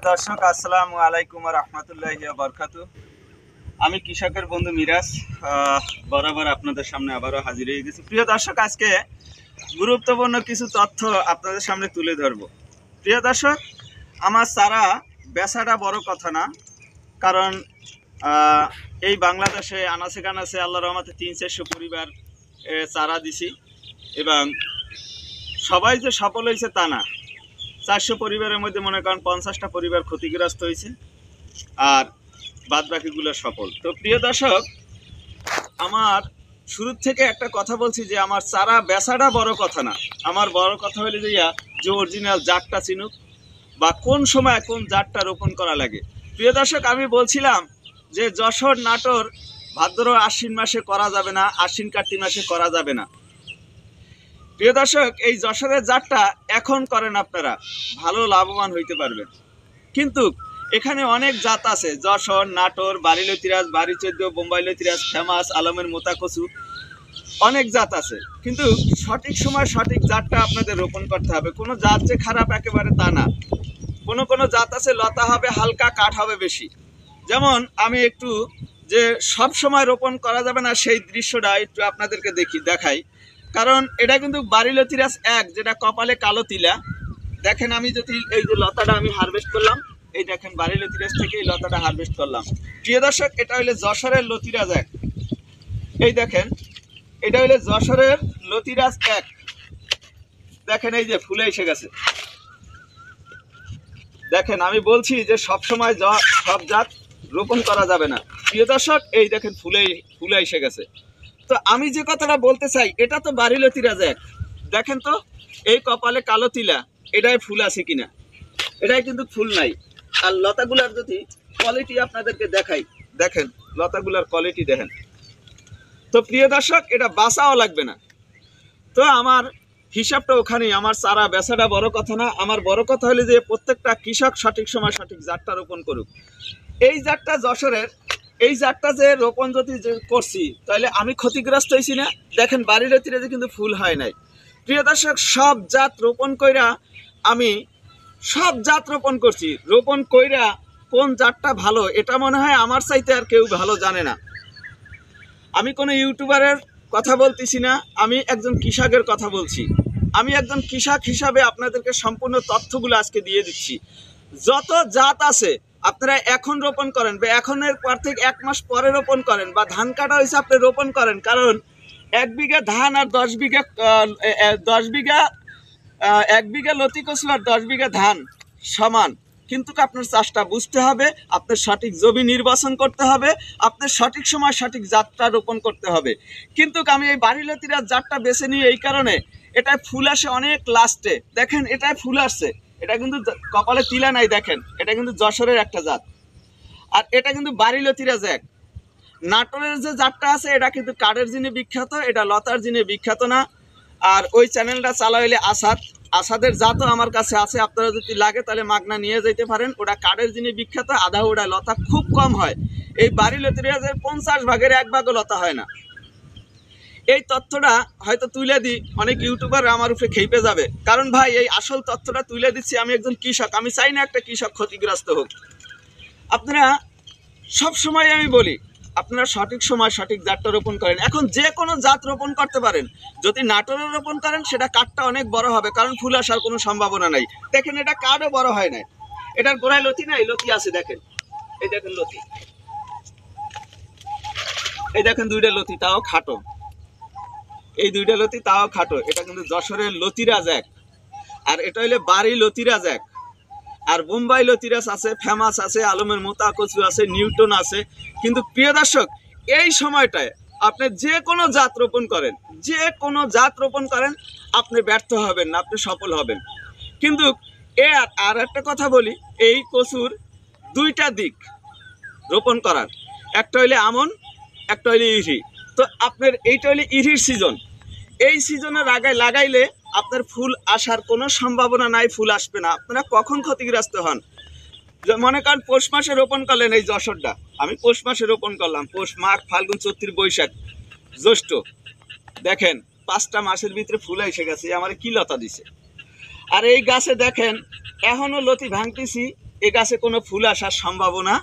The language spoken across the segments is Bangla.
দর্শক আসসালামু আলাইকুম ওয়া রাহমাতুল্লাহি ওয়া বারাকাতুহু। আমি কৃষকের বন্ধু মিরাজ বরাবর আপনাদের সামনে আবারও হাজির হয়ে গেছি। প্রিয় দর্শক, আজকে গুরুত্বপূর্ণ কিছু তথ্য আপনাদের সামনে তুলে ধরব। প্রিয় দর্শক, আমার চারা বেচাটা বড় কথা না, কারণ এই বাংলাদেশে আনাচে কানাচে আল্লাহর রহমতে ৩-৪০০ পরিবার চারা দিছি এবং সবাই যে সফল হয়েছে তা না। ৪০০ পরিবারের মধ্যে মনে করেন ৫০টা পরিবার ক্ষতিগ্রস্ত হয়েছে আর বাদ বাকিগুলো সফল। তো প্রিয় দর্শক, আমার শুরু থেকে একটা কথা বলছি যে আমার চারা বেচাটা বড় কথা না, আমার বড় কথা হলে যে অরিজিনাল জাতটা চিনুক বা কোন সময় কোন জাতটা রোপণ করা লাগে। প্রিয় দর্শক, আমি বলছিলাম যে যশোর নাটোর ভাদ্র আশ্বিন মাসে করা যাবে না, আশ্বিন কার্তিক মাসে করা যাবে না। প্রিয় দর্শক, এই যশোরের জাতটা এখন করেন, আপনারা ভালো লাভবান হইতে পারবেন। কিন্তু এখানে অনেক জাত আছে, যশোর, নাটোর, বাড়ি লতিরাজ, বাড়ি ১৪, বোম্বাই লতিরাজ, ফেমাস, আলমের মোতা কচু, অনেক জাত আছে। কিন্তু সঠিক সময় সঠিক জাতটা আপনাদের রোপণ করতে হবে। কোনো জাত যে খারাপ একেবারে তা না। কোনো জাত আছে লতা হবে হালকা, কাঠ হবে বেশি। যেমন আমি একটু যে সব সময় রোপণ করা যাবে না সেই দৃশ্যটা একটু আপনাদেরকে দেখাই। কারণ এটা কিন্তু বাড়ি লতিরাজ এক, যেটা কপালে কালো তিলা। দেখেন, আমি যদি এই যে লতাটা আমি হারভেস্ট করলাম, এই দেখেন বাড়ি লতিরাজ থেকে এই লতাটা হারভেস্ট করলাম। প্রিয় দর্শক, এটা হইলে যশোরের লতিরাজ এক। এই দেখেন, এটা হইলে যশোরের লতিরাজ এক। দেখেন এই যে ফুলে এসে গেছে। দেখেন, আমি বলছি যে সব সময় সব জাত রোপণ করা যাবে না। প্রিয় দর্শক, এই দেখেন ফুলে এসে গেছে। তো আমি যে কথাটা বলতে চাই, এটা তো বাড়ি লতিরাজ এক। দেখেন তো এই কপালে কালো তিলা, এটাই ফুল আছে কিনা? এটাই কিন্তু ফুল নাই। আর লতাগুলার যদি কোয়ালিটি আপনাদেরকে দেখাই, দেখেন লতাগুলার কোয়ালিটি দেখেন। তো প্রিয় দর্শক, এটা বাঁচাও লাগবে না। তো আমার হিসাবটা ওখানেই। আমার চারা বেচাটা বড় কথা না, আমার বড় কথা হলে যে প্রত্যেকটা কৃষক সঠিক সময় সঠিক জাতটা রোপণ করুক। এই জাতটা যশোরের, এই জাতটা যে রোপণ যদি করছি তাহলে আমি ক্ষতিগ্রস্ত হয়েছি না? দেখেন বাড়ির তীরে কিন্তু ফুল হয় নাই। প্রিয় দর্শক, সব জাত রোপণ কইরা আমি সব জাত রোপণ করছি। রোপণ কইরা কোন জাতটা ভালো এটা মনে হয় আমার চাইতে আর কেউ ভালো জানে না। আমি কোনো ইউটিউবারের কথা বলতেছি না, আমি একজন কৃষকের কথা বলছি। আমি একজন কৃষক হিসাবে আপনাদেরকে সম্পূর্ণ তথ্যগুলো আজকে দিয়ে দিচ্ছি। যত জাত আছে আপনারা এখন রোপণ করেন বা এখনের পর থেকে 1 মাস পরে রোপণ করেন, বা ধান কাটা হয়েছে আপনি রোপণ করেন। কারণ 1 বিঘা ধান আর 1 বিঘা লতি কচু আর 10 বিঘা ধান সমান। কিন্তু আপনার চাষটা বুঝতে হবে, আপনার সঠিক জমি নির্বাচন করতে হবে, আপনার সঠিক সময় সঠিক জাতটা রোপণ করতে হবে। কিন্তু আমি এই বাড়ি লতিরাজ জাতটা বেছে নিই এই কারণে, এটায় ফুল আসে অনেক লাস্টে। দেখেন এটায় ফুল আসছে, এটা কিন্তু কপালে তিলা নাই। দেখেন এটা কিন্তু যশোরের একটা জাত, আর এটা কিন্তু বাড়ি লতিরাজ এক। নাটোরের যে জাতটা আছে এটা কিন্তু কাঠের জিনে বিখ্যাত, এটা লতার জিনে বিখ্যাত না। আর ওই চ্যানেলটা চালাইলে আসাদের জাতও আমার কাছে আছে, আপনারা যদি লাগে তাহলে মাগনা নিয়ে যেতে পারেন। ওটা কাঠের জিনে বিখ্যাত, আধা ওটা লতা খুব কম হয়। এই বাড়ি লতিরাজের 50 ভাগের 1 ভাগও লতা হয় না। এই তথ্যটা হয়তো তুলে দিই, অনেক ইউটিউবার আমার উপরে খেপে যাবে। কারণ ভাই, এই আসল তথ্যটা তুলে দিচ্ছি, আমি একজন কৃষক, আমি চাই না একটা কৃষক ক্ষতিগ্রস্ত হোক। আপনারা সব সময় আমি বলি, আপনারা সঠিক সময় সঠিক জাতটা রোপণ করেন। এখন যে কোনো জাত রোপণ করতে পারেন। যদি নাটোরে রোপণ করেন সেটা কাঠটা অনেক বড় হবে, কারণ ফুল আসার কোনো সম্ভাবনা নাই। দেখেন এটা কাঠও বড় হয় না, এটার গোড়ায় লতি নাই, লতি আছে। দেখেন এই দেখেন লতি, এই দেখেন 2টা লতি, তাও খাটো। এই 2টা লতি তাও খাটো। এটা কিন্তু যশোরের লতিরাজ এক, আর এটা হইলে বাড়ি লতিরাজ এক। আর বোম্বাই লতিরাজ আছে, ফেমাস আছে, আলমের মোতা কচু আছে, নিউটন আছে। কিন্তু প্রিয় দর্শক, এই সময়টায় আপনি যে কোনো জাত রোপণ করেন, আপনি ব্যর্থ হবেন না, আপনি সফল হবেন। কিন্তু আর একটা কথা বলি, এই কচুর 2টা দিক রোপণ করার, একটা হইলে আমন, একটা হইলে ইরি। তো আপনার এইটা হইলে ইরির সিজন। এই সিজনের আগে লাগাইলে আপনার ফুল আসার কোনো সম্ভাবনা নাই, ফুল আসবে না। আপনারা কখন ক্ষতিগ্রস্ত হন? মনে করেন পৌষ মাসে রোপণ করলেন এই যশোরটা, আমি পৌষ মাসে রোপণ করলাম, পৌষ, মাঘ, ফাল্গুন, চৈত্র, বৈশাখ, জ্যৈষ্ঠ। দেখেন 5টা মাসের ভিতরে ফুল এসে গেছে, আমার কি লতা দিছে। আর এই গাছে দেখেন এখনো লতি ভাঙতেছি, এ গাছে কোনো ফুল আসার সম্ভাবনা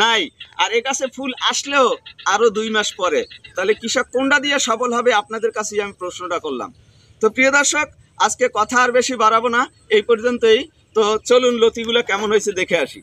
নাই। আর এ গাছে ফুল আসলেও আরও 2 মাস পরে। তাহলে কৃষক কোনটা দিয়ে সফল হবে, আপনাদের কাছেই আমি প্রশ্নটা করলাম। তো প্রিয় দর্শক, আজকে কথা আর বেশি বাড়াবো না, এই পর্যন্তই। তো চলুন লতিগুলো কেমন হয়েছে দেখে আসি।